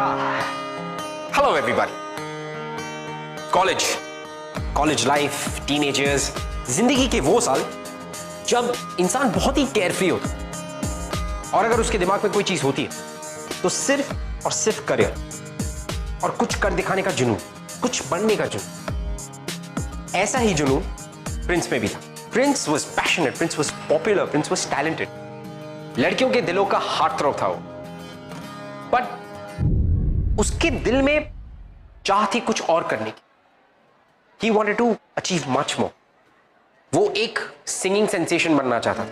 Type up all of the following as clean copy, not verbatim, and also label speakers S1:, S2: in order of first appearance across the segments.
S1: Hello everybody. College life, teenagers, जिंदगी के वो साल जब इंसान बहुत ही केयरफ्री होता है और अगर उसके दिमाग में कोई चीज होती है तो सिर्फ और सिर्फ करियर और कुछ कर दिखाने का जुनून, कुछ बनने का जुनून। ऐसा ही जुनून प्रिंस में भी था। Prince was passionate, Prince was popular, Prince was talented. लड़कियों के दिलों का हार्ट थ्रॉब था वो, बट उसके दिल में चाह थी कुछ और करने की। He wanted to achieve much more. वो एक सिंगिंग सेंसेशन बनना चाहता था।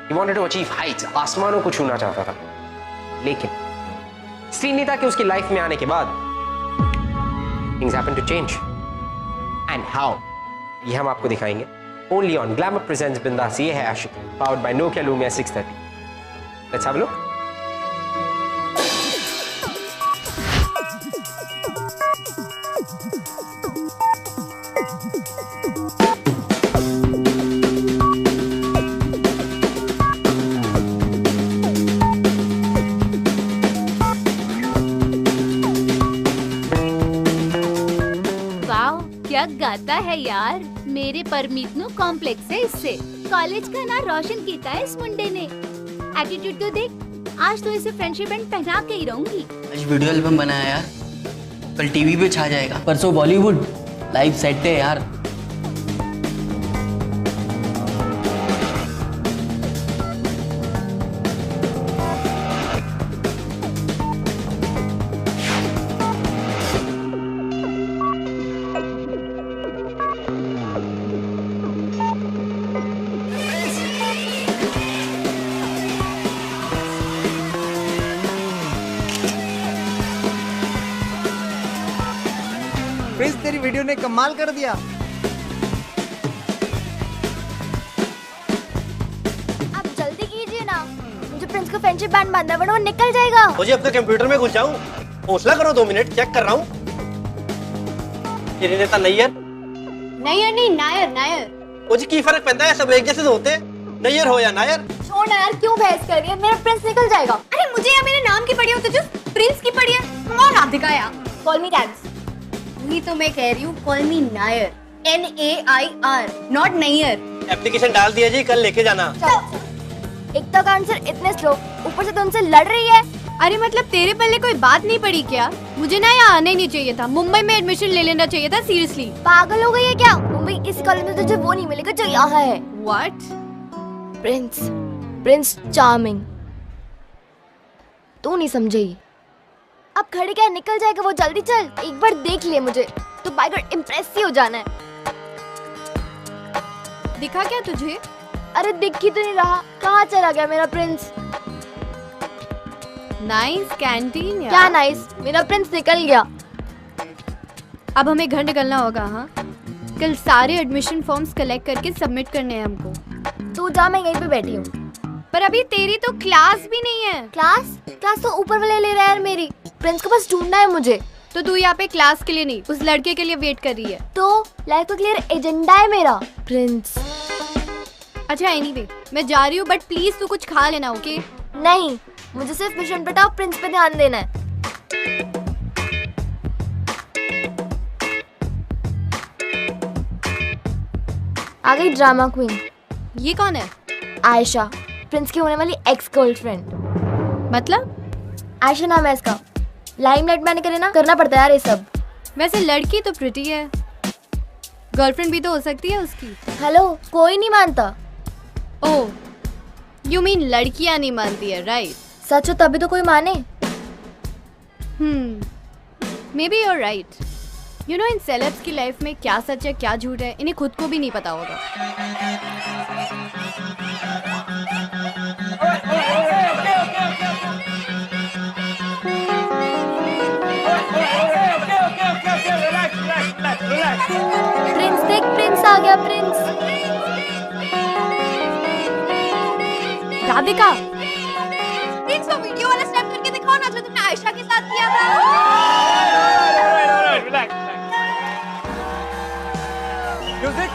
S1: He wanted to achieve heights, आसमानों को छूना चाहता था। लेकिन श्रीनिता के उसकी लाइफ में आने के बाद things happened to change. And how? ये हम आपको दिखाएंगे only on Glamour Presents बिंदास। ये है आशिक, powered by Nokia Lumia 630. Let's have a look.
S2: क्या गाता है यार। मेरे परमीत नु कॉम्प्लेक्स है इससे। कॉलेज का नाम रोशन किया है इस मुंडे ने। एटीट्यूड तो देख, आज तो इसे फ्रेंडशिप बैंड पहना के ही रहूंगी।
S3: आज वीडियो एल्बम बनाया यार, कल टीवी पे छा जाएगा। परसों बॉलीवुड लाइव सेट है यार।
S4: प्रिंस, तेरी वीडियो ने कमाल कर दिया।
S5: आप जल्दी कीजिए ना, मुझे प्रिंस को फ्रेंडशिप बैंड बांधना है वरना वो निकल जाएगा।
S6: मुझे अपने कंप्यूटर में घुस जाऊं, हौसला करो 2 मिनट, चेक कर रहा हूं। श्रीनिता नैयर
S5: नहीं नायर।
S6: मुझे की फर्क पड़ता है, सब एक जैसे होते हैं, नैयर हो या नायर।
S5: छोड़ ना यार, क्यों बहस कर रही है? मेरा प्रिंस निकल जाएगा। अरे मुझे या मेरे नाम की पड़ी हो तुझे प्रिंस की पड़ी है। कौन राधिका यार? Call me tags. वही तो मैं कह रही हूँ, call me Nair, NAIR, not Nayyar.
S6: Application डाल दिया जी, कल लेके जाना।
S5: एक तो आंसर इतने स्लो, ऊपर से तुमसे लड़ रही है।
S2: अरे मतलब तेरे पल्ले कोई बात नहीं पड़ी क्या? मुझे ना यहाँ आना ही नहीं चाहिए था, मुंबई में एडमिशन ले लेना चाहिए था। सीरियसली
S5: पागल हो गई है क्या? मुंबई इस कॉलेज में तुझे वो नहीं मिलेगा जो यहाँ है।
S2: व्हाट?
S5: Prince charming. तू नहीं समझी। अब खड़े क्या, निकल जाएगा वो, जल्दी चल। एक बार देख ले मुझे तो बाय गॉड इम्प्रेस ही हो जाना है।
S2: दिखा क्या तुझे?
S5: अरे दिख ही तो नहीं रहा, कहाँ चला गया मेरा प्रिंस?
S2: नाइस कैंटीन यार।
S5: क्या नाइस? मेरा प्रिंस निकल गया।
S2: अब हमें घर निकलना होगा। हाँ, कल सारे एडमिशन फॉर्म्स कलेक्ट करके सबमिट करने हैं हमको।
S5: तू जा, मैं यहीं पे बैठी हूँ।
S2: पर अभी तेरी तो क्लास भी नहीं है।
S5: क्लास तो ऊपर वाले ले रहा है यार मेरी। प्रिंस को बस ढूंढना है मुझे।
S2: तो तू यहाँ पे क्लास के लिए नहीं, उस लड़के के लिए वेट कर रही है।
S5: तो लाइफ का क्लियर एजेंडा है मेरा। प्रिंस।
S2: अच्छा एनीवे, मैं जा रही हूँ, बट प्लीज तू कुछ खा लेना, ओके?
S5: नहीं, मुझे सिर्फ मिशन पे और प्रिंस पे ध्यान देना है। आ गई ड्रामा क्वीन।
S2: ये कौन है?
S5: आयशा, प्रिंस की होने वाली एक्स गर्लफ्रेंड।
S2: मतलब?
S5: आयशा नाम है इसका। लाइमलाइट मैंने करे ना, करना पड़ता है यार ये सब।
S2: वैसे लड़की तो प्रिटी है, गर्लफ्रेंड भी तो हो सकती है उसकी।
S5: हेलो, कोई नहीं मानता।
S2: ओह, यू मीन लड़कियां नहीं मानती है, राइट?
S5: सच हो तभी तो कोई माने।
S2: Maybe you're right. You know, इन सेलेब्स की लाइफ में क्या सच है क्या झूठ है, इन्हें खुद को भी नहीं पता होगा।
S5: प्रिंस देख, प्रिंस आ गया। प्रिंस।
S2: राधिका,
S5: प्रिंस को वीडियो वाला स्नैप करके दिखाओ ना, जो तुमने आयशा के साथ किया था।
S6: म्यूजिक।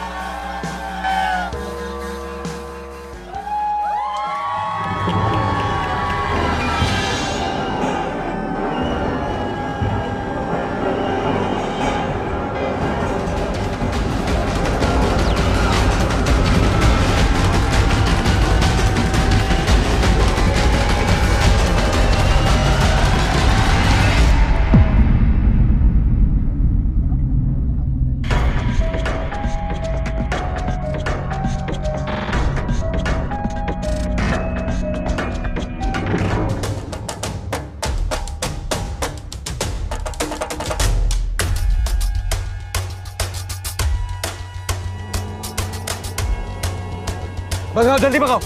S7: भगाओ जल्दी भगाओ।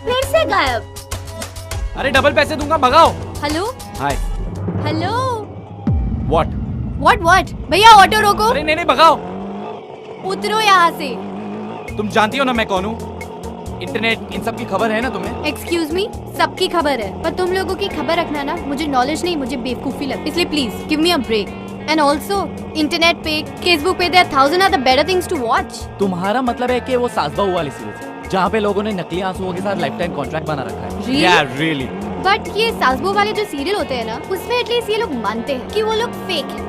S2: फिर से गायब।
S7: अरे डबल पैसे दूंगा, भगाओ।
S5: Hello
S7: hi.
S5: Hello
S7: what?
S5: What भैया ऑटो रोको।
S7: अरे नहीं भगाओ।
S5: उतरो यहाँ से।
S7: तुम जानती हो ना मैं कौन हूँ। इंटरनेट इन सब की खबर है ना तुम्हें?
S5: एक्सक्यूज मी, सबकी खबर है, पर तुम लोगों की खबर रखना ना मुझे नॉलेज नहीं, मुझे बेवकूफी लगती, इसलिए please give me a break. And also internet पे, फेसबुक पे, there thousand other better things to watch.
S7: तुम्हारा मतलब है कि वो सास बहू वाली सीरीज जहाँ पे लोगों ने नकली आंसुओं के साथ लाइफ टाइम कॉन्ट्रैक्ट बना रखा है।
S5: Really?
S7: Yeah, really?
S5: बट ये सासबू वाले जो सीरियल होते हैं ना, उसमें एटलीस्ट ये लोग मानते हैं कि वो लोग फेक है।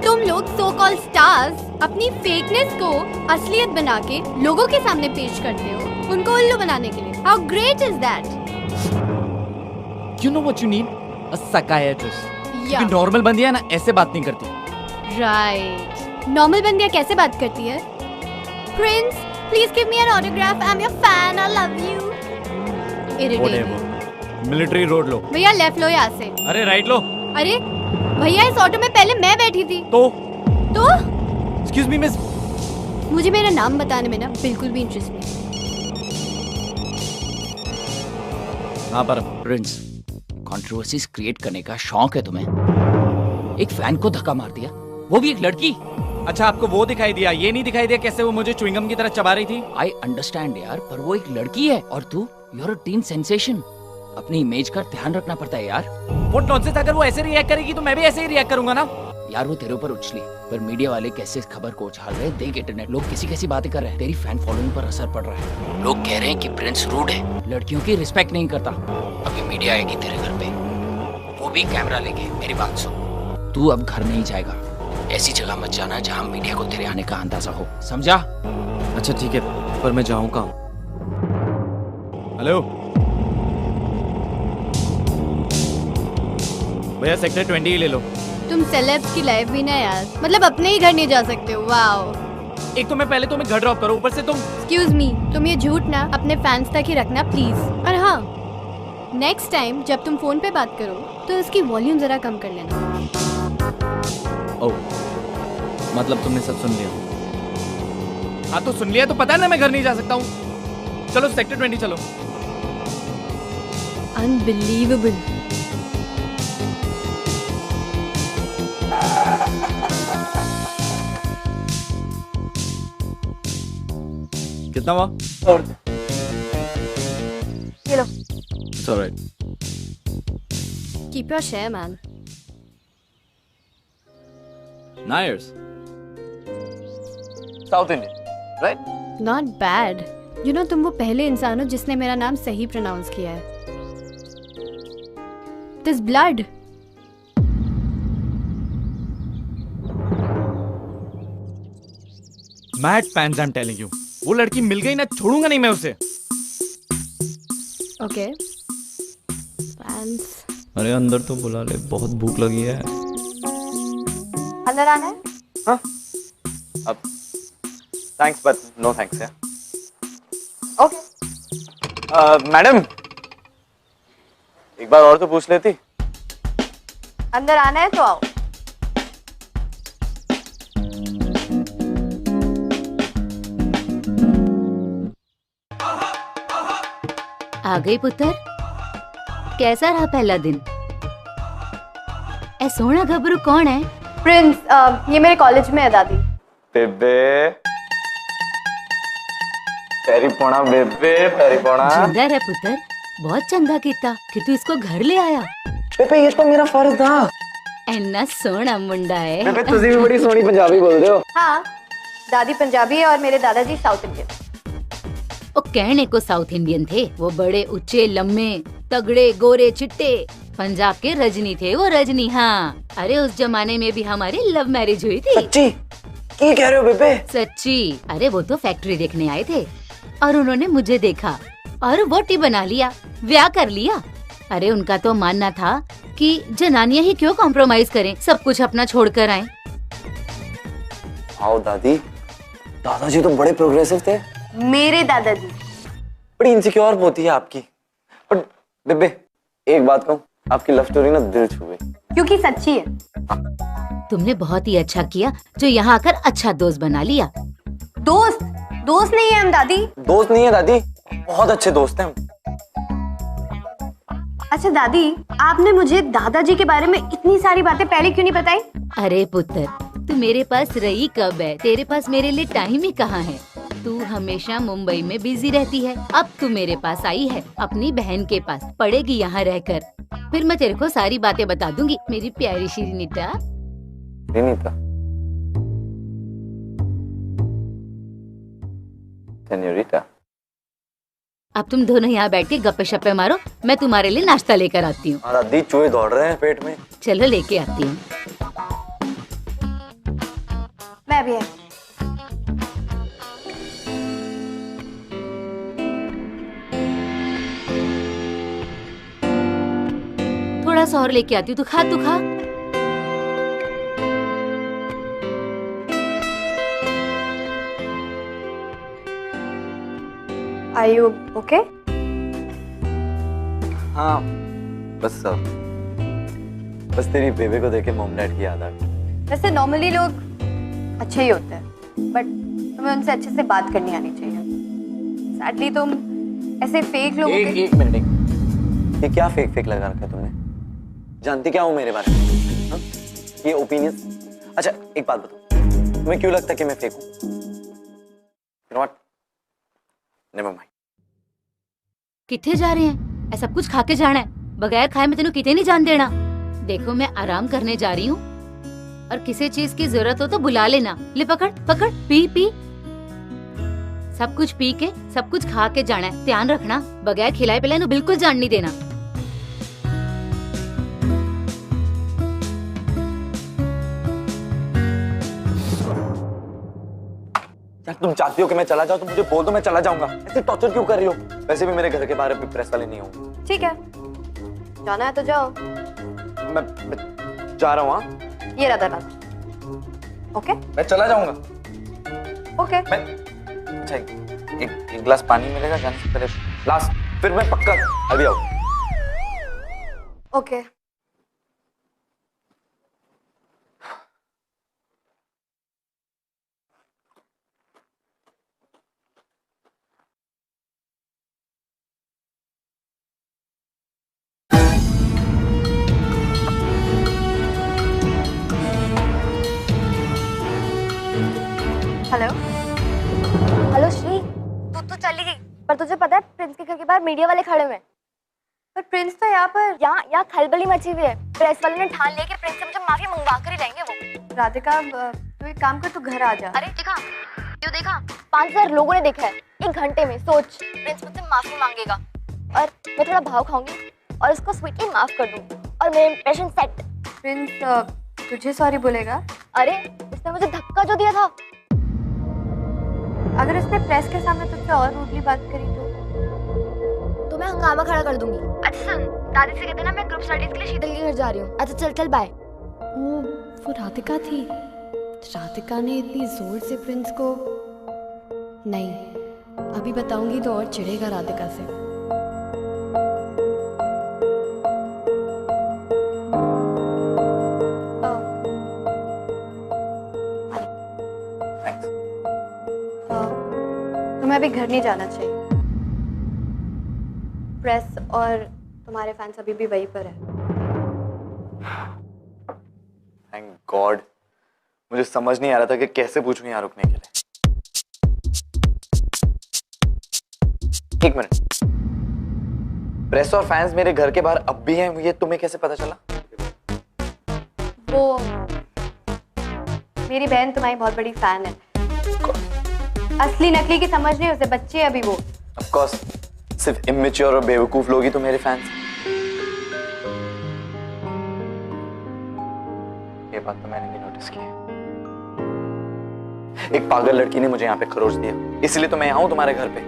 S5: तुम लोग सो कॉल्ड स्टार्स अपनी फेकनेस को असलियत बना के लोगों के सामने पेश करते हो, उनको उल्लू बनाने के लिए। How great is that?
S7: You know what you need? A psychiatrist.
S5: Yeah.
S7: क्योंकि नॉर्मल बंदियां ना ऐसे बात नहीं करती।
S5: राइट। नॉर्मल बंदियां कैसे बात करती है? Prince, please give me an autograph, I am your fan, I love you. Irritating.
S7: Military road लो।
S5: भैया लेफ्ट लो यहाँ से।
S7: अरे राइट लो।
S5: अरे भैया इस ऑटो में पहले मैं बैठी थी।
S7: तो
S5: एक्सक्यूज
S7: मी मिस,
S5: मुझे मेरा नाम बताने में ना बिल्कुल भी इंटरेस्ट नहीं।
S7: हाँ पर
S3: प्रिंस, कंट्रोवर्सीज क्रिएट करने का शौक है तुम्हें? एक फैन को धक्का मार दिया, वो भी एक लड़की।
S7: अच्छा आपको वो दिखाई दिया, ये नहीं दिखाई दिया कैसे वो मुझे च्युइंगम की तरह चबा रही थी?
S3: आई अंडरस्टैंड यार, पर वो एक लड़की है और तू, you are a teen sensation. अपनी इमेज का ध्यान रखना पड़ता है यार।
S7: वो नॉनसेंस, अगर वो ऐसे रिएक्ट करेगी तो मैं भी ऐसे ही रिएक्ट करूंगा ना।
S3: यार वो तेरे ऊपर उछली, पर मीडिया वाले कैसे इस खबर को उछाल रहे हैं देख। इंटरनेट लोग कैसी कैसी बातें कर रहे हैं, तेरी फैन फॉलोइंग पर असर पड़ रहा है। लोग कह रहे हैं कि प्रिंस रूड है, लड़कियों की रिस्पेक्ट नहीं करता। अभी मीडिया आएगी तेरे घर पे, वो भी कैमरा लेके। मेरी बात सुन, तू अब घर नहीं जाएगा। ऐसी जगह मत जाना जहाँ मीडिया को तेरे आने का अंदाजा हो, समझा?
S8: अच्छा ठीक है, पर मैं जाऊँ कहाँ?
S7: हेलो भैया, सेक्टर 20 ही ले लो।
S5: तुम सेलेब्स की लाइफ भी ना यार, मतलब अपने ही घर नहीं जा सकते हो। वाओ।
S7: एक तो मैं पहले तुम्हें घर ड्रॉप करो, ऊपर से तुम।
S5: एक्सक्यूज मी, तुम ये झूठ ना अपने फैंस तक ही रखना प्लीज। और हाँ, नेक्स्ट टाइम जब तुम फोन पे बात करो तो इसकी वॉल्यूम जरा कम कर लेना।
S8: ओह, मतलब तुमने सब सुन लिया?
S7: हाँ तो सुन लिया तो पता है ना मैं घर नहीं जा सकता हूँ। चलो सेक्टर 20 चलो।
S5: अनबिलीवेबल।
S8: कितना हुआ?
S5: ये लो।
S8: It's alright.
S5: Keep your share, man.
S8: Nayars.
S6: South Indian, right?
S5: Not bad. You know, तुम वो पहले इंसान हो जिसने मेरा नाम सही प्रोनाउंस किया है। This blood.
S7: Mad fans, I'm telling you. वो लड़की मिल गई ना, छोड़ूंगा नहीं मैं उसे।
S5: Okay. Fans.
S8: अरे अंदर तो बुला ले, बहुत भूख लगी है।
S5: अंदर आना है?
S6: हाँ, अब थैंक्स बट नो थैंक्स यार।
S5: ओके।
S6: मैडम, एक बार और तो पूछ लेती।
S5: अंदर आना है तो आओ।
S2: आ गई पुत्र, कैसा रहा पहला दिन? ए सोना घबरू कौन है?
S5: प्रिंस, ये मेरे कॉलेज में है दादी।
S6: बेबे पैरी पोना, बेबे पैरी पोना।
S2: जिंदा है पुत्र, बहुत चंगा किता कि तू इसको घर ले आया।
S6: बेबे ये तो मेरा फर्ज था।
S2: इन्ना सोना मुंडा है।
S6: बेबे तुझे भी बड़ी सोनी पंजाबी बोल रहे हो।
S5: हाँ, दादी पंजाबी है और मेरे दादाजी साउथ इंडियन।
S2: वो कहने को साउथ इंडियन थे, वो बड़े ऊंचे लम्बे तगड़े गोरे चिट्टे पंजाब के रजनी थे। वो रजनी, हाँ। अरे उस जमाने में भी हमारी लव मैरिज हुई थी।
S6: सच्ची? क्या कह रहे हो बेबे?
S2: सच्ची। अरे वो तो फैक्ट्री देखने आए थे और उन्होंने मुझे देखा और वोटी बना लिया, ब्याह कर लिया। अरे उनका तो मानना था कि जनानियां ही क्यों कॉम्प्रोमाइज करें, सब कुछ अपना छोड़कर आए।
S6: आओ दादी, दादाजी तो बड़े प्रोग्रेसिव थे।
S5: मेरे दादाजी
S6: बड़ी इनसिक्योर होती है आपकी। बट बेबे एक बात कहूँ, आपकी लव स्टोरी ना दिल छू गई।
S5: क्योंकि सच्ची है।
S2: तुमने बहुत ही अच्छा किया जो यहाँ आकर अच्छा दोस्त बना लिया।
S5: दोस्त दोस्त नहीं है हम दादी।
S6: दोस्त नहीं है दादी, बहुत अच्छे दोस्त हैं हम।
S5: अच्छा दादी, आपने मुझे दादाजी के बारे में इतनी सारी बातें पहले क्यों नहीं बताई?
S2: अरे पुत्र, तू मेरे पास रही कब है? तेरे पास मेरे लिए टाइम ही कहाँ है? तू हमेशा मुंबई में बिजी रहती है। अब तू मेरे पास आई है अपनी बहन के पास, पढ़ेगी यहाँ रहकर। फिर मैं तेरे को सारी बातें बता दूंगी मेरी प्यारी श्रीनीता।
S6: श्रीनीता, सेन्योरिटा।
S2: अब तुम दोनों यहाँ बैठ के गप्पे शप्पे मारो, मैं तुम्हारे लिए नाश्ता लेकर आती हूँ।
S6: दादी चूहे दौड़ रहे हैं पेट में।
S2: चलो लेके आती हूँ।
S5: मैं भी है।
S2: थोड़ा सा और लेके आती हूँ, तू खा तू खा।
S5: Are you okay?
S6: हाँ, बस बस तेरी बेबे को देख के मॉम डैड की याद आ गई।
S5: वैसे नॉर्मली लोग अच्छे ही होते हैं, बट तुम्हें उनसे अच्छे से बात करनी आनी चाहिए। सैडली तुम ऐसे फेक लोगों के...
S6: एक मिनट, ये क्या फेक लगा रखा है तुमने? जानती क्या हूँ मेरे बारे में? हाँ? ये ओपिनियन। अच्छा एक बात बताओ, तुम्हें क्यों लगता है कि मैं फेक हूँ? Never mind.
S2: किथे जा रहे हैं? ऐसा कुछ खा के जाना है? बगैर खाए मैं तेनों किते नहीं जान देना। देखो मैं आराम करने जा रही हूँ, और किसी चीज की जरूरत हो तो बुला लेना। ले पकड़ पकड़, पी पी, सब कुछ पी के सब कुछ खा के जाना है। ध्यान रखना, बगैर खिलाए पिलाए नु बिल्कुल जान नहीं देना।
S6: यार तुम चाहती हो कि मैं चला जाऊं तो मुझे बोल दो, मैं चला जाऊंगा। ऐसे टॉर्चर क्यों कर रही हो? वैसे भी मेरे घर के बाहर भी प्रेस वाले नहीं होंगे।
S5: ठीक है, जाना है तो जाओ।
S6: मैं जा रहा हूँ। हाँ,
S5: ये रहा दरवाजा। ओके
S6: मैं चला जाऊंगा।
S5: ओके।
S6: मैं अच्छा एक गिलास पानी मिलेगा जाने से पहले? लास्ट, फिर मैं पक्का अभी आऊँ।
S5: ओके। हेलो हेलो श्री, तू तो चली गई, पर तुझे पता है प्रिंस के घर के बाहर मीडिया वाले खड़े हुए हैं। पर प्रिंस तो यहाँ खलबली मची हुई है। प्रेस वाले ने ठान लिया कि प्रिंस से मुझे माफी मंगवा कर ही जाएंगे वो। राधिका तू एक काम कर, तू घर आ जा। अरे देखा, क्यों देखा? 5000 लोगों ने देखा है 1 घंटे में। सोच, प्रिंस मुझसे माफी मांगेगा और मैं थोड़ा भाव खाऊंगी और उसको स्वीटली माफ कर दूंगी और मेरा इंप्रेशन सेट। प्रिंस तुझे सॉरी बोलेगा? अरे उसने मुझे धक्का जो दिया था। अगर उसने प्रेस के सामने तुझसे और रूडली बात करी तो मैं हंगामा खड़ा कर दूंगी। अच्छा सुन, दादी से कहते ना मैं ग्रुप स्टडीज के लिए शीतल के घर जा रही हूँ। अच्छा चल चल बाय।
S9: वो राधिका थी। राधिका ने इतनी जोर से प्रिंस को... नहीं, अभी बताऊंगी तो और चिढ़ेगा राधिका से।
S5: तुम्हें अभी घर नहीं जाना चाहिए। प्रेस और तुम्हारे फैंस अभी भी वहीं पर है।
S6: Thank God. मुझे समझ नहीं आ रहा था कि कैसे पूछूं यहाँ रुकने के लिए। एक मिनट, प्रेस और फैंस मेरे घर के बाहर अब भी हैं, ये तुम्हें कैसे पता चला?
S5: वो मेरी बहन तुम्हारी बहुत बड़ी फैन है। असली नकली की समझ नहीं, उसे बच्चे अभी वो।
S6: Of course, सिर्फ इमेच्योर और बेवकूफ लोग ही तो मेरे फैंस। ये बात तो मैंने भी नोटिस की है। एक पागल लड़की ने मुझे यहाँ पे खरोच दिया, इसलिए तो मैं यहाँ हूँ तुम्हारे घर पे।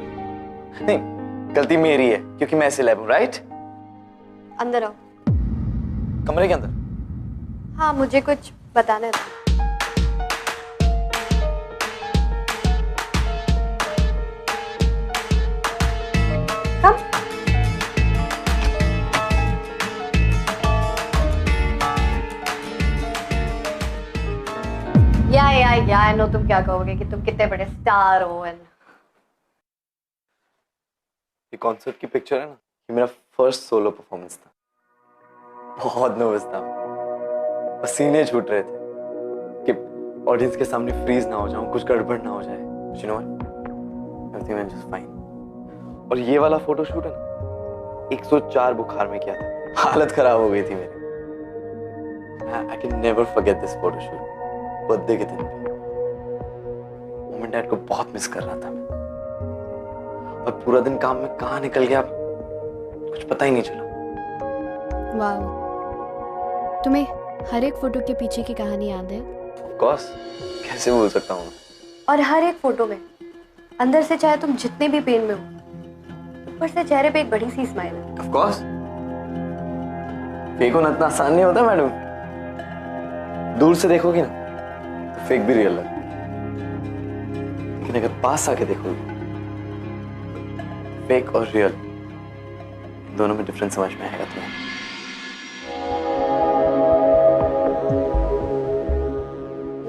S6: नहीं, गलती मेरी है क्योंकि मैं सेलेब हूँ, राइट?
S5: अंदर आओ।
S6: कमरे के अंदर?
S5: हाँ, मुझे कुछ बताना था। नो तुम क्या कहोगे कि तुम कितने बड़े स्टार हो एंड
S6: ये कॉन्सर्ट की पिक्चर है ना, ये मेरा फर्स्ट सोलो परफॉर्मेंस था। बहुत नर्वस था, पसीने छूट रहे थे कि ऑडियंस के सामने फ्रीज ना हो जाऊं, कुछ गड़बड़ ना हो जाए। You know everything went just fine. और ये वाला फोटोशूट है ना, 104 बुखार में किया था, हालत खराब हो गई थी मेरी। I can never forget this photoshoot. Birthday के दिन भी मम्मी एंड डैड को बहुत मिस कर रहा था मैं, और पूरा दिन काम में कहाँ निकल गया कुछ पता ही नहीं चला।
S9: वाह, तुम्हें हर एक फोटो के पीछे की कहानी याद है?
S6: ऑफ कोर्स, कैसे भूल सकता हूँ।
S5: और हर एक फोटो में अंदर से चाहे तुम जितने भी पेन में हो, ऊपर से चेहरे पे एक बड़ी सी स्माइल है।
S6: ऑफ कोर्स, फेक होना इतना आसान नहीं होता मैडम। दूर से देखोगी ना तो फेक भी रियल लगता, लेकिन अगर पास आके देखोगी, फेक और रियल दोनों में डिफरेंस समझ में आएगा तुम्हें।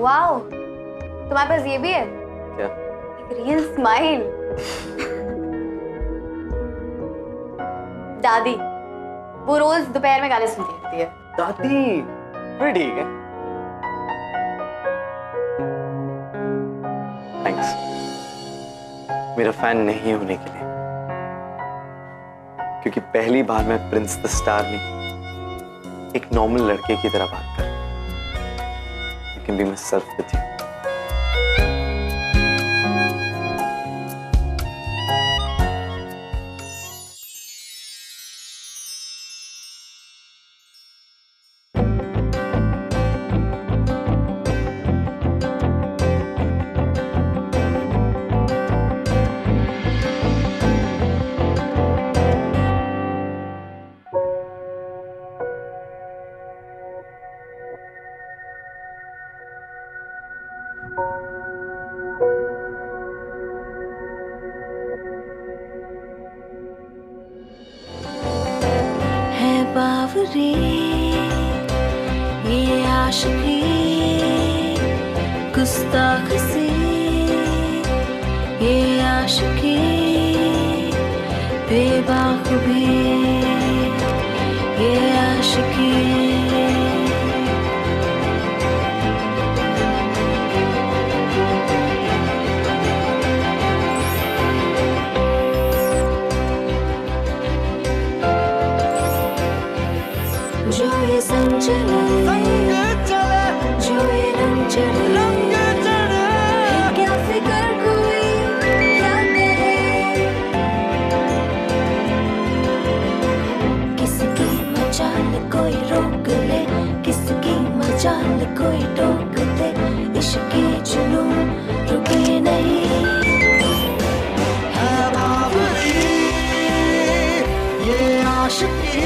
S5: वाओ, तुम्हारे पास ये भी है?
S6: क्या?
S5: एक रियल स्माइल। दादी, वो रोज दोपहर में गाने सुनती रहती है।
S6: दादी फिर ठीक है, थैंक्स मेरा फैन नहीं होने के लिए, क्योंकि पहली बार मैं प्रिंस द स्टार नहीं, एक नॉर्मल लड़के की तरह बात कर, लेकिन भी मैं सर्व विद यू।
S10: बावरी ये आशिकी गुस्ताख सी ये आशिकी बेबाखुबी ये आशिकी जो ये संग चले जो ये रंग चढ़े क्या फिक्र कोई क्या करे किसकी मचाल कोई रोक ले किसकी मचाल कोई टोक दे इश्क की जुनून रुके नहीं है बावरी ये आशिकी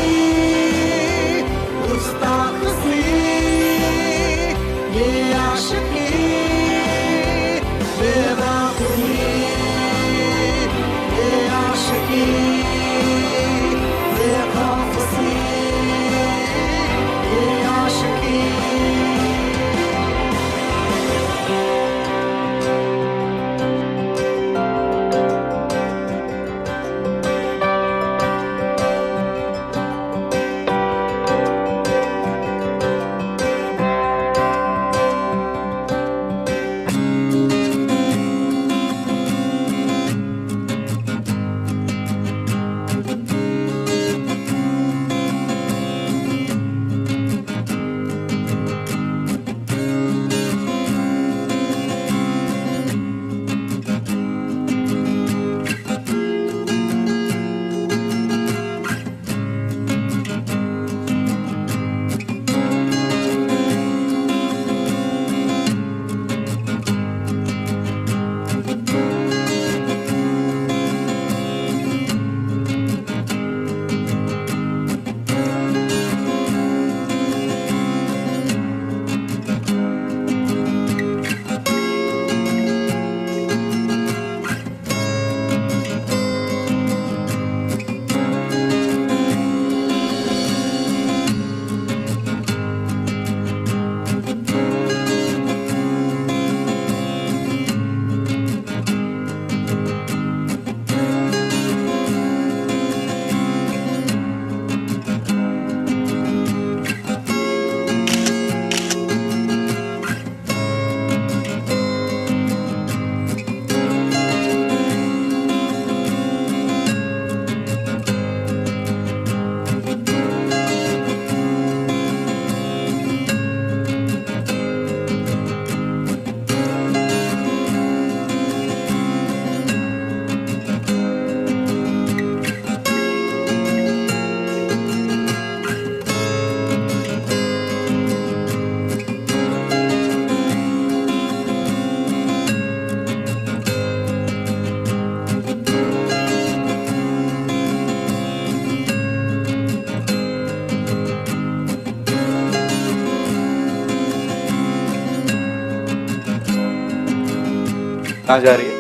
S6: कहाँ जा रही है?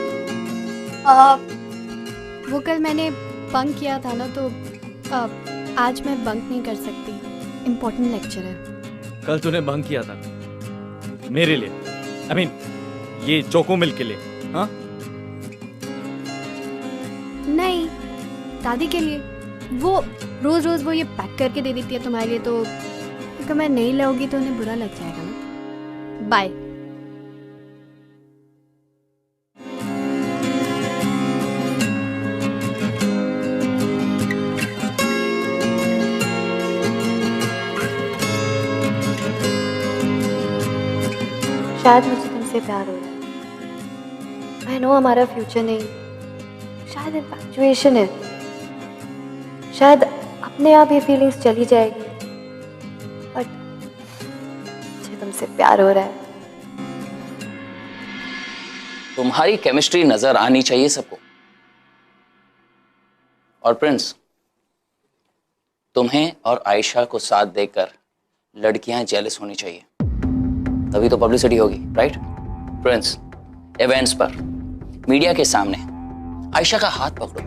S9: वो कल मैंने बंक किया था ना, तो आज मैं बंक नहीं कर सकती। इम्पोर्टेंट लेक्चर है।
S8: कल तूने बंक किया था मेरे लिए, I mean, ये चोको मिल्क के लिए, हाँ?
S9: नहीं, दादी के लिए। वो रोज रोज वो ये पैक करके दे देती है तुम्हारे लिए, तो अगर मैं नहीं लाऊंगी तो उन्हें बुरा लग जाएगा ना। बाय।
S5: शायद मुझे तुमसे प्यार हो रहा है। आई नो हमारा फ्यूचर नहीं, शायद इन्फैक्चुएशन है, शायद अपने आप ये फीलिंग्स चली जाएगी, बट मुझे तुमसे प्यार हो रहा है।
S3: तुम्हारी केमिस्ट्री नजर आनी चाहिए सबको। और प्रिंस, तुम्हें और आयशा को साथ देखकर लड़कियां जेलस होनी चाहिए, तभी तो पब्लिसिटी होगी, राइट? प्रिंस, इवेंट्स पर मीडिया के सामने आयशा का हाथ पकड़ो,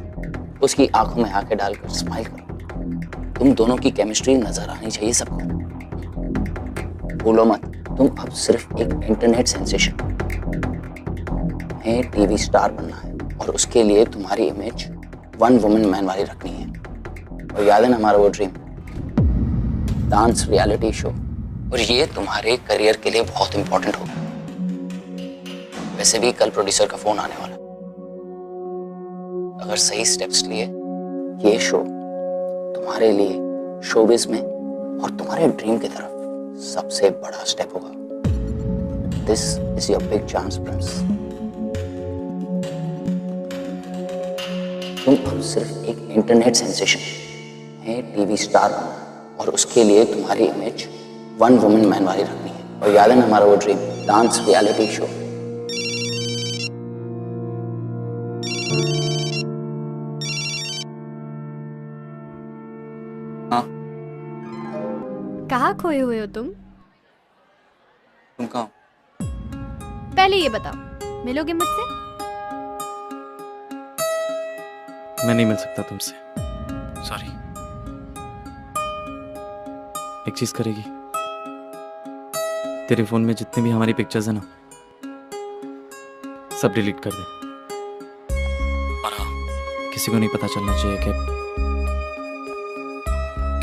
S3: उसकी आंखों में आंखें डालकर स्माइल करो। तुम दोनों की केमिस्ट्री नजर आनी चाहिए सबको। भूलो मत, तुम अब सिर्फ एक इंटरनेट सेंसेशन, तुम्हें टीवी स्टार बनना है, और उसके लिए तुम्हारी इमेज वन वुमन मैन वाली रखनी है। और याद है ना हमारा वो ड्रीम, डांस रियलिटी शो, और ये तुम्हारे करियर के लिए बहुत इंपॉर्टेंट होगा। वैसे भी कल प्रोड्यूसर का फोन आने वाला, अगर सही स्टेप्स लिए ये शो तुम्हारे लिए शोबिज में और तुम्हारे ड्रीम की तरफ सबसे बड़ा स्टेप होगा। This is your big chance Prince. तुम अब सिर्फ एक इंटरनेट सेंसेशन है, टीवी स्टार बनना, और उसके लिए तुम्हारी इमेज वन वुमन मैन वाली रखनी है। और याद है ना हमारा वो ड्रीम, डांस रियलिटी शो। हाँ,
S9: कहाँ खोए हुए हो तुम?
S6: तुम कहाँ?
S9: पहले ये बताओ, मिलोगे मुझसे?
S8: मैं नहीं मिल सकता तुमसे, सॉरी। एक चीज करेगी, तेरे फोन में जितने भी हमारी पिक्चर्स है ना, सब डिलीट कर दे। और हाँ, किसी को नहीं पता चलना चाहिए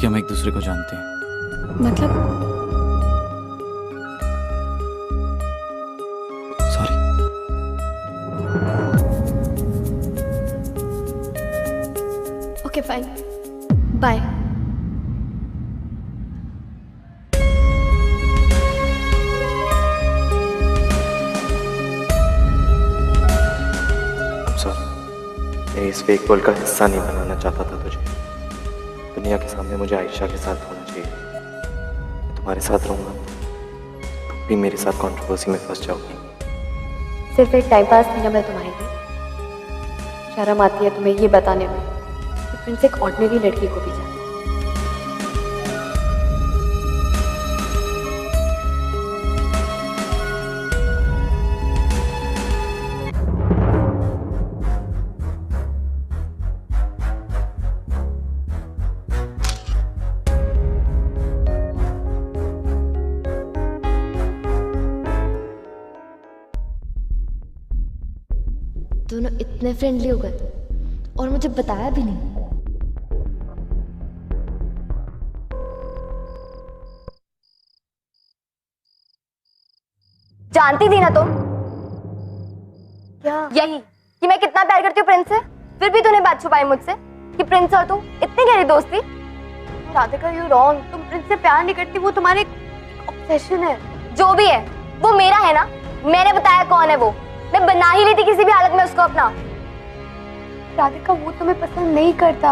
S8: कि हम एक दूसरे को जानते हैं।
S9: मतलब?
S8: सॉरी।
S9: Okay fine, bye.
S6: मैं इस फेक वर्ल्ड का हिस्सा नहीं बनाना चाहता था तुझे। दुनिया के सामने मुझे आयशा के साथ होना चाहिए। मैं तुम्हारे साथ रहूंगा, तुम भी मेरे साथ कंट्रोवर्सी में फंस जाओगी।
S5: सिर्फ एक टाइम पास नहीं है मैं तुम्हारे लिए। शर्म आती है तुम्हें ये बताने में कि प्रिंस एक ऑर्डिनरी लड़की को भी जानता है।
S10: दोनों इतने फ्रेंडली हो गए और मुझे बताया भी नहीं।
S5: जानती थी ना तुम? क्या? यही कि मैं कितना प्यार करती हूँ प्रिंस से, फिर भी तूने बात छुपाई मुझसे कि प्रिंस और तुम इतनी गहरी दोस्ती। Radhika, you wrong. तुम प्रिंस से प्यार नहीं करती, वो तुम्हारे ऑब्सेशन है। जो भी है वो मेरा है ना, मैंने बताया कौन है वो। मैं बना ही ली थी किसी भी हालत में उसको अपना। राधिका, वो तुम्हें पसंद नहीं करता।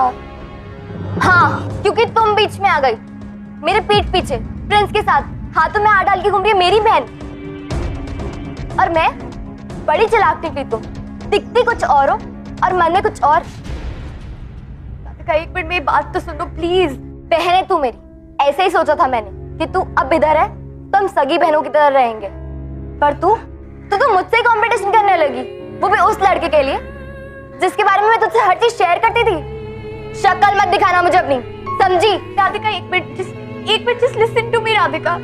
S5: हाँ, क्योंकि तुम बीच में आ गई मेरे पीठ पीछे प्रिंस के साथ हाथों में हाथ डाल के घूम रही है मेरी बहन। और मैं बड़ी चालाक निकली तुम, दिखती कुछ और हो और मन में कुछ और। राधिका, एक मिनट मेरी बात तो सुनो प्लीज। बहन तू मेरी, ऐसे ही सोचा था मैंने कि तू अब इधर है तो हम सगी बहनों की तरह रहेंगे, पर तू मुझसे कंपटीशन करने लगी। वो भी उस लड़के के लिए जिसके बारे में मैं तुझसे हर चीज शेयर करती थी। शक्ल मत दिखाना मुझे अपनी, समझी? राधिका एक minute just listen to me Radhika.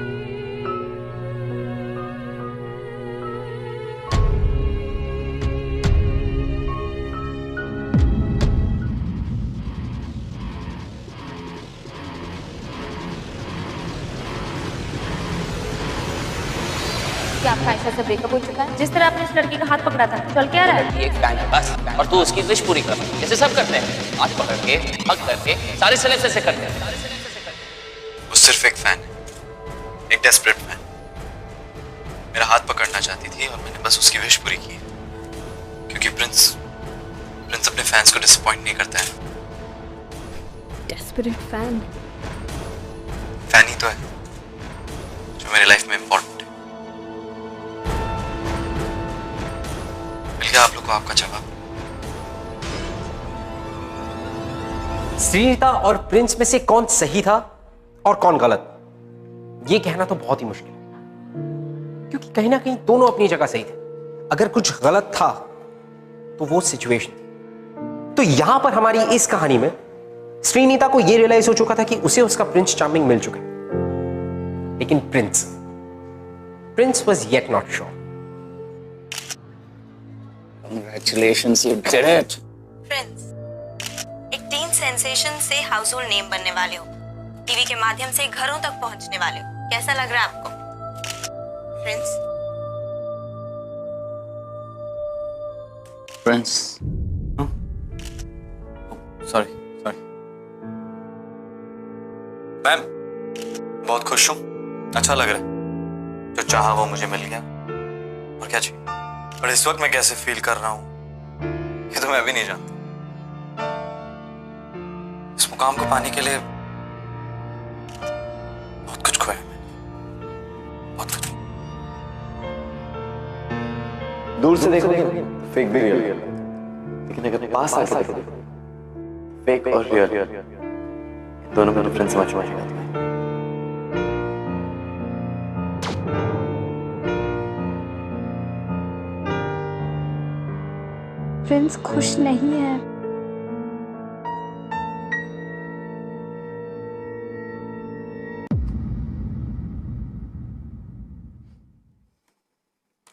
S11: क्या आपका आयशा से ब्रेकअप हो चुका है? जिस तरह आपने इस लड़की का हाथ पकड़ा था, चल क्या रहा है?
S3: एक फैन है बस, और तू उसकी विश पूरी कर, जैसे सब करते हैं, हाथ पकड़ के, हग करके, सारे सलेसे से करते हैं।
S6: वो सिर्फ एक फैन है, एक डेस्परेट फैन। मेरा हाथ पकड़ना चाहती थी और मैंने बस उसकी विश पूरी की, क्योंकि प्रिंस अपने फैंस को डिसअपॉइंट नहीं करता है।
S9: Desperate fan?
S6: फैन ही तो है जो मेरी लाइफ में इम्पोर्टेंट है। मिल गया आप लोग को आपका जवाब।
S1: श्रीनिता और प्रिंस में से कौन सही था और कौन गलत, यह कहना तो बहुत ही मुश्किल है, क्योंकि कहीं ना कहीं दोनों अपनी जगह सही थे। अगर कुछ गलत था तो वो सिचुएशन थी। तो यहां पर हमारी इस कहानी में श्रीनिता को यह रियलाइज हो चुका था कि उसे उसका प्रिंस चार्मिंग मिल चुका है, लेकिन Prince was yet not sure.
S3: Congratulations, you did it.
S12: Prince, एक टीन सेंसेशन से हाउसहोल्ड नेम बनने वाले हो, टीवी के माध्यम से घरों तक पहुंचने वाले हो। कैसा लग रहा है आपको प्रिंस?
S6: प्रिंस, सॉरी मैम, बहुत खुश हूँ, अच्छा लग रहा है। जो चाहा वो मुझे मिल गया, और क्या चाहिए। पर इस वक्त मैं कैसे फील कर रहा हूँ ये तो मैं भी नहीं जानता। इस मुकाम को पाने के लिए बहुत कुछ खोया मैंने, बहुत कुछ। दूर से देखोगे फेक भी रियल, लेकिन अगर पास आके देखोगे फेक और रियल, दोनों का डिफरेंस समझ में आएगा।
S9: प्रिंस खुश नहीं है।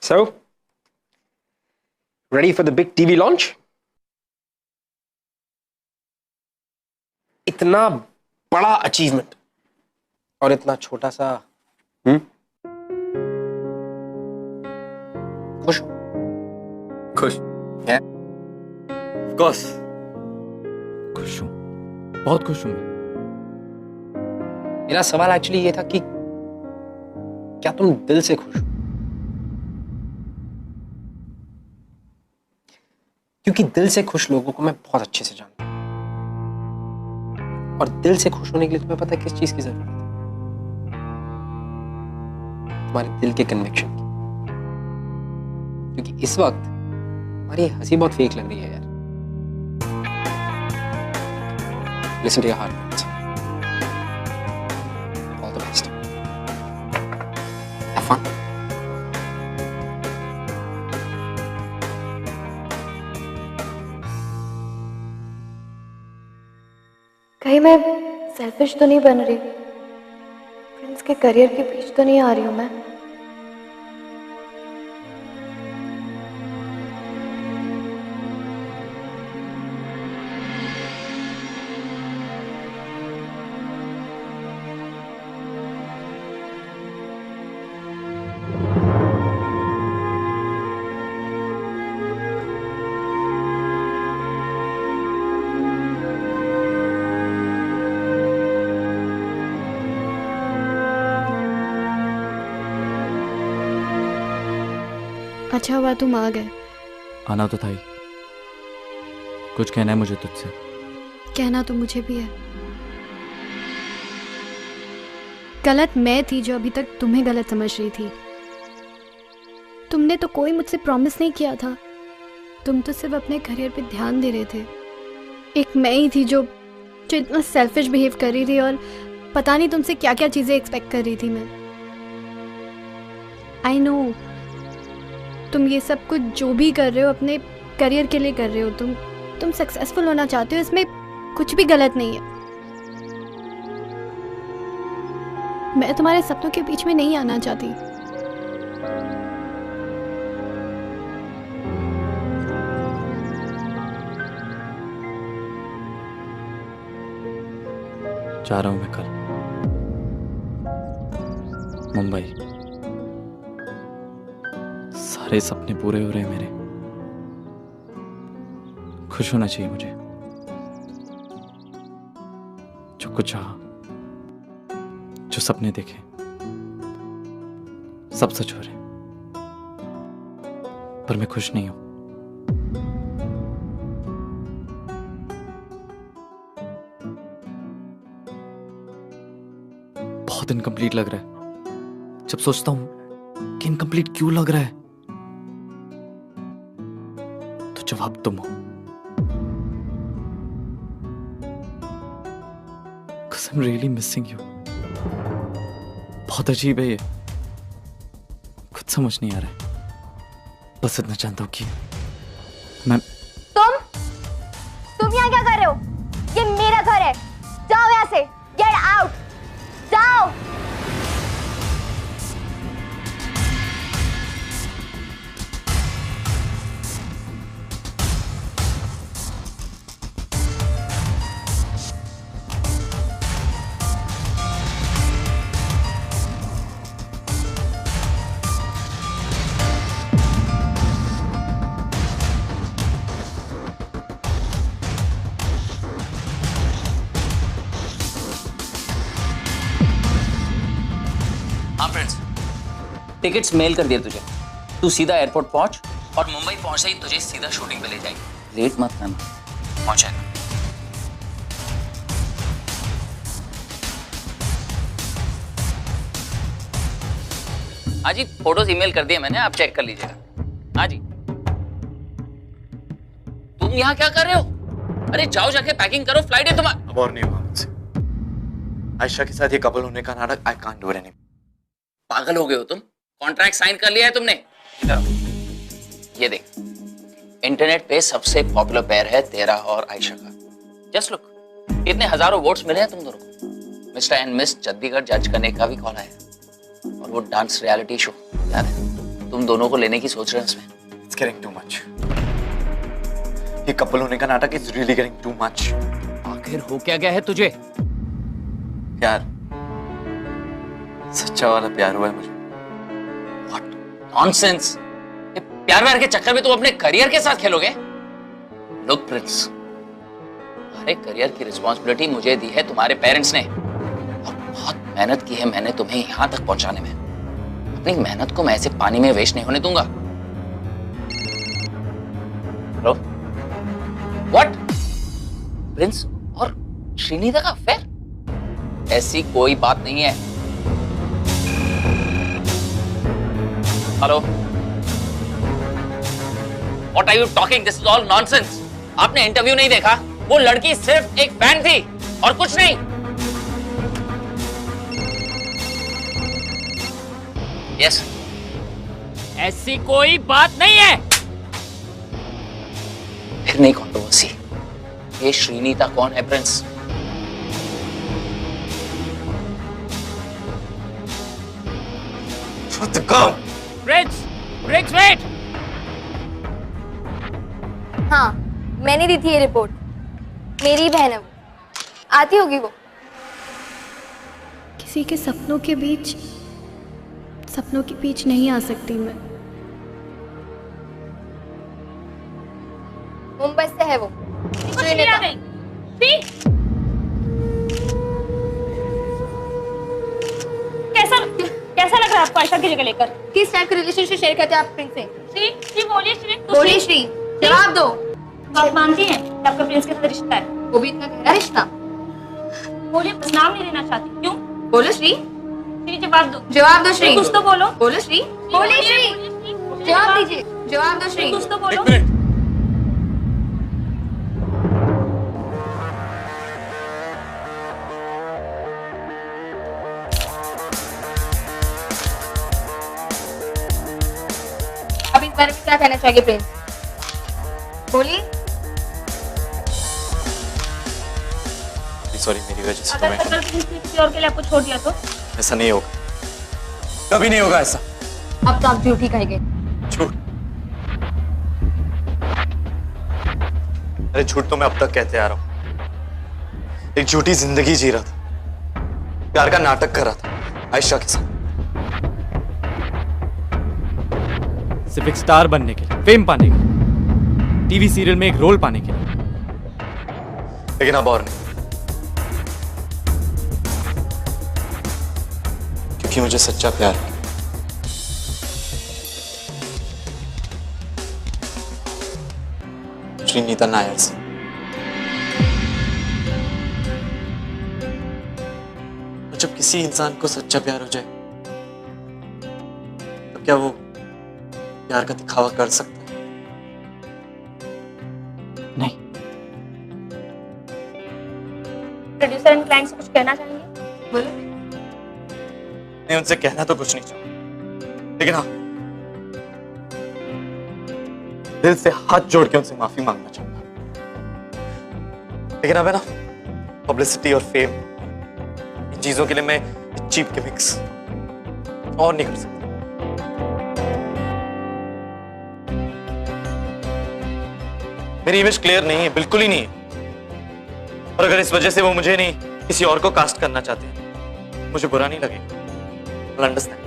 S1: So, ready for the big TV launch? इतना बड़ा अचीवमेंट और इतना छोटा सा खुश हो?
S6: खुश है?
S8: Of course. खुश हूं, बहुत खुश हूं।
S1: मेरा सवाल एक्चुअली ये था कि क्या तुम दिल से खुश हो? क्योंकि दिल से खुश लोगों को मैं बहुत अच्छे से जानता हूं, और दिल से खुश होने के लिए तुम्हें पता है किस चीज की जरूरत है? तुम्हारे दिल के कन्विक्शन की। क्योंकि इस वक्त हमारी हंसी बहुत फेक लग रही है यार। Listen to your heart. All the best. Have fun.
S9: कहीं मैं सेल्फिश तो नहीं बन रही? प्रिंस के करियर के बीच तो नहीं आ रही हूँ मैं? अच्छा हुआ तुम आ गए।
S8: आना तो था ही। कुछ कहना है मुझे तुझसे।
S9: कहना तो मुझे भी है। गलत मैं थी जो अभी तक तुम्हें गलत समझ रही थी। तुमने तो कोई मुझसे प्रॉमिस नहीं किया था, तुम तो सिर्फ अपने करियर पे ध्यान दे रहे थे। एक मैं ही थी जो इतना सेल्फिश बिहेव कर रही थी, और पता नहीं तुमसे क्या क्या चीजें एक्सपेक्ट कर रही थी मैं। आई नो तुम ये सब कुछ जो भी कर रहे हो अपने करियर के लिए कर रहे हो। तुम सक्सेसफुल होना चाहते हो, इसमें कुछ भी गलत नहीं है। मैं तुम्हारे सपनों के बीच में नहीं आना चाहती।
S8: जा रहा हूं मैं कल मुंबई। सारे सपने पूरे हो रहे हैं मेरे। खुश होना चाहिए मुझे। जो कुछ चाहा, जो सपने देखे, सब सच हो रहे हैं। पर मैं खुश नहीं हूं। बहुत इनकम्प्लीट लग रहा है। जब सोचता हूं कि इनकम्प्लीट क्यों लग रहा है, तो जवाब तुम हो। Cause I'm really missing you. बहुत अजीब है ये, कुछ समझ नहीं आ रहा है। बस इतना जानता हूं कि मैं
S5: तुम यहाँ क्या कर रहे हो? ये मेरा घर है, जाओ यहाँ से, गेट आउट, जाओ।
S3: हाँ फ्रेंड्स, टिकट्स मेल कर दिए तुझे। तू सीधा एयरपोर्ट पहुंच और मुंबई पहुंचते ही तुझे सीधा शूटिंग पे ले जाएगी। लेट मत करना, पहुंचेगा। हाँ जी, फोटोज ईमेल कर दिए मैंने, आप चेक कर लीजिएगा। हाँ जी। तुम यहाँ क्या कर रहे हो? अरे जाओ जाके पैकिंग करो, फ्लाइट है तुम्हारा।
S6: अब और नहीं होगा मुझसे। आयशा के साथ ये कपल होने का नाटक I can't do it anymore.
S3: पागल हो गए हो तुम? कॉन्ट्रैक्ट साइन कर लिया है तुमने? इधर आओ, ये देख, इंटरनेट पे सबसे पॉपुलर पेयर है तेरा और आयशा का। जस्ट लुक, इतने हजारों वोट्स मिले हैं तुम दोनों को। मिस्टर एंड मिस चंडीगढ़ जज करने का भी कॉल आया, और वो डांस रियलिटी शो याद है? तुम दोनों को लेने की सोच रहे हैं उसमें।
S6: It's getting too much. ये कपल होने का नाटक is really getting too much.
S3: आखिर हो क्या गया है तुझे?
S6: प्यार, सच्चा वाला प्यार हुआ है मुझे।
S3: What nonsense! ये प्यार व्यार के चक्कर में तुम अपने करियर के साथ खेलोगे? Look प्रिंस, तुम्हारे करियर की रिस्पॉन्सिबिलिटी मुझे दी है तुम्हारे पेरेंट्स ने, और बहुत मेहनत की है मैंने तुम्हें यहां तक पहुंचाने में। अपनी मेहनत को मैं ऐसे पानी में वेस्ट नहीं होने दूंगा। Hello, what? प्रिंस और श्रीनिधा का अफेयर? ऐसी कोई बात नहीं है। Hello, what are you talking? This is all nonsense. आपने इंटरव्यू नहीं देखा? वो लड़की सिर्फ एक फैन थी और कुछ नहीं। यस, ऐसी कोई बात नहीं है। फिर नहीं कंट्रोवर्सी। ये श्रीनिता कौन है प्रिंस? Prince, wait.
S5: हाँ, मैंने दी थी ये रिपोर्ट। मेरी बहन है वो, आती होगी वो।
S9: किसी के सपनों के बीच नहीं आ सकती मैं।
S5: मुंबई से है वो।
S11: आ गई। कैसा लग रहा है आपको आयशा की जगह लेकर?
S5: किस टाइप का रिलेशनशिप शेयर करते हैं आप प्रिंस से?
S11: श्री बोलिए श्री।
S5: बोलिए श्री, जवाब दो।
S11: आप मानती हैं कि आपका प्रिंस के साथ रिश्ता है?
S5: वो भी इतना गहरा रिश्ता?
S11: बोलिए, बस नाम नहीं लेना चाहती। क्यों?
S5: बोलो श्री।
S11: श्री जवाब दो।
S5: जवाब दो श्री।
S11: कुछ तो बोलो।
S5: बोलो श्री। बोलिए श्री, जवाब दीजिए। जवाब दो श्री।
S11: कुछ तो बोलो। बारे में क्या कहना चाहिए प्रिंस? बोलिए।
S6: सॉरी, मेरी वजह से
S11: अगर
S6: तुम्हें
S11: कल प्रिंस ने किसी और के लिए आपको छोड़ दिया तो?
S6: ऐसा नहीं होगा, कभी नहीं होगा ऐसा।
S11: अब तो आप झूठी कहेंगे।
S6: झूठ? अरे झूठ तो मैं अब तक कहते आ रहा हूं। एक झूठी जिंदगी जी रहा था, प्यार का नाटक कर रहा था आयशा के साथ।
S8: सिर्फ एक स्टार बनने के लिए, फेम पाने के लिए, टीवी सीरियल में एक रोल पाने के लिए।
S6: लेकिन अब और नहीं, क्योंकि मुझे सच्चा प्यार है। श्रीनीता नायर से। और जब किसी इंसान को सच्चा प्यार हो जाए तो क्या वो प्यार का दिखावा कर सकता है?
S8: नहीं।
S11: प्रोड्यूसर एंड क्लाइंट से कुछ कहना चाहेंगे? बोलो।
S6: नहीं, उनसे कहना तो कुछ नहीं चाहूंगा, लेकिन हाँ, दिल से हाथ जोड़ के उनसे माफी मांगना चाहूंगा। लेकिन अब है ना, पब्लिसिटी और फेम, इन चीजों के लिए मैं चीप गिमिक्स और नहीं कर सकता। मेरी इमेज क्लियर नहीं है, बिल्कुल ही नहीं है। और अगर इस वजह से वो मुझे नहीं किसी और को कास्ट करना चाहते हैं, मुझे बुरा नहीं लगेगा। I'll understand.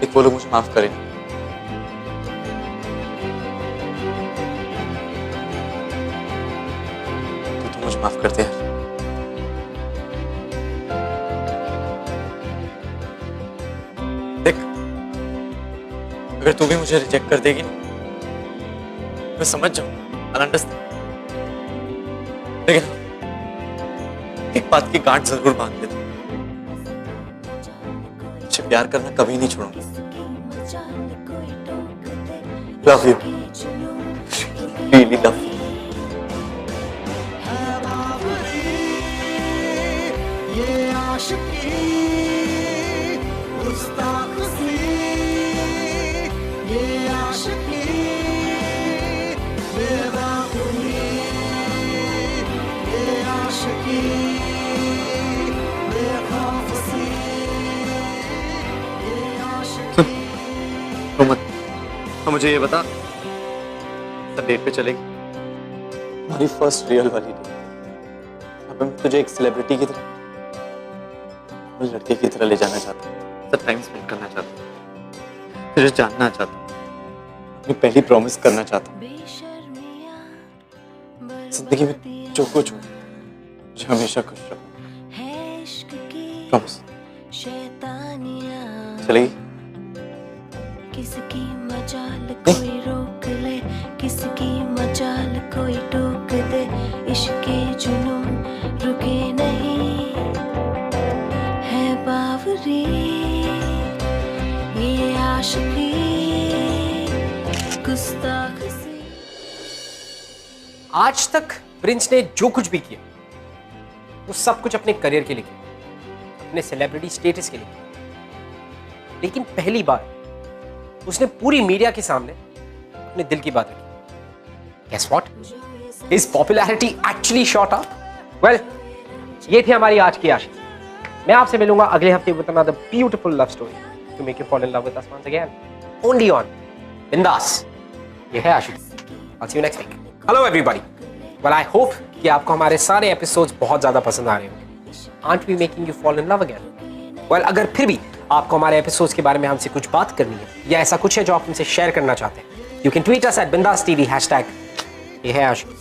S6: एक वो लोग मुझे माफ करें, तो मुझे माफ करते हैं। देख, अगर तू भी मुझे रिजेक्ट कर देगी ना, मैं समझ जाऊंगा, I'll understand. लेकिन एक बात की गांठ जरूर बांध देता, मुझे प्यार करना कभी नहीं छोड़ूंगा। Love you, really love you. ये आशिकी गुस्ताखी, ये आशिकी बेवफाई, ये आशिकी बेखौफी, ये आशिकी। तो मत, मुझे ये बता, सब डेट पे चलेगी? हमारी फर्स्ट रियल वाली डेट। अब मैं तुझे एक सेलिब्रिटी की तरह, लड़के की तरह ले जाना चाहता हूँ, सब टाइम स्पेंड करना चाहता हूँ, तुझे जानना चाहता हूँ, अपनी पहली प्रॉमिस करना चाहता हूँ। जिंदगी में जो कुछ हो, मुझे हमेशा खुश रखो। प्रॉमिस। चलेगी?
S13: किसकी मजाल कोई रोक ले, किसकी मजाल कोई टोक दे, इश्के जुनून रुके नहीं है बावरी, ये आशिकी गुस्ताख सी।
S1: आज तक प्रिंस ने जो कुछ भी किया वो सब कुछ अपने करियर के लिए किया, अपने सेलिब्रिटी स्टेटस के लिए किया। लेकिन पहली बार उसने पूरी मीडिया के सामने अपने दिल की बात रखी। Guess what? His popularity actually shot up. Well, ये थी हमारी आज की आशीष। मैं आपसे मिलूंगा अगले हफ्ते with another beautiful love story to make you fall in love with us once again. Only on बिंदास। ये है आशीष। I'll see you next week. Hello everybody. Well, I hope कि आपको हमारे सारे एपिसोड्स बहुत ज्यादा पसंद आ रहे होंगे। Aren't we making you fall in love again? Well, अगर फिर भी आपको हमारे एपिसोड्स के बारे में हमसे कुछ बात करनी है या ऐसा कुछ है जो आप हमसे शेयर करना चाहते हैं, you can tweet us @bindaastv #। ये है आशीष।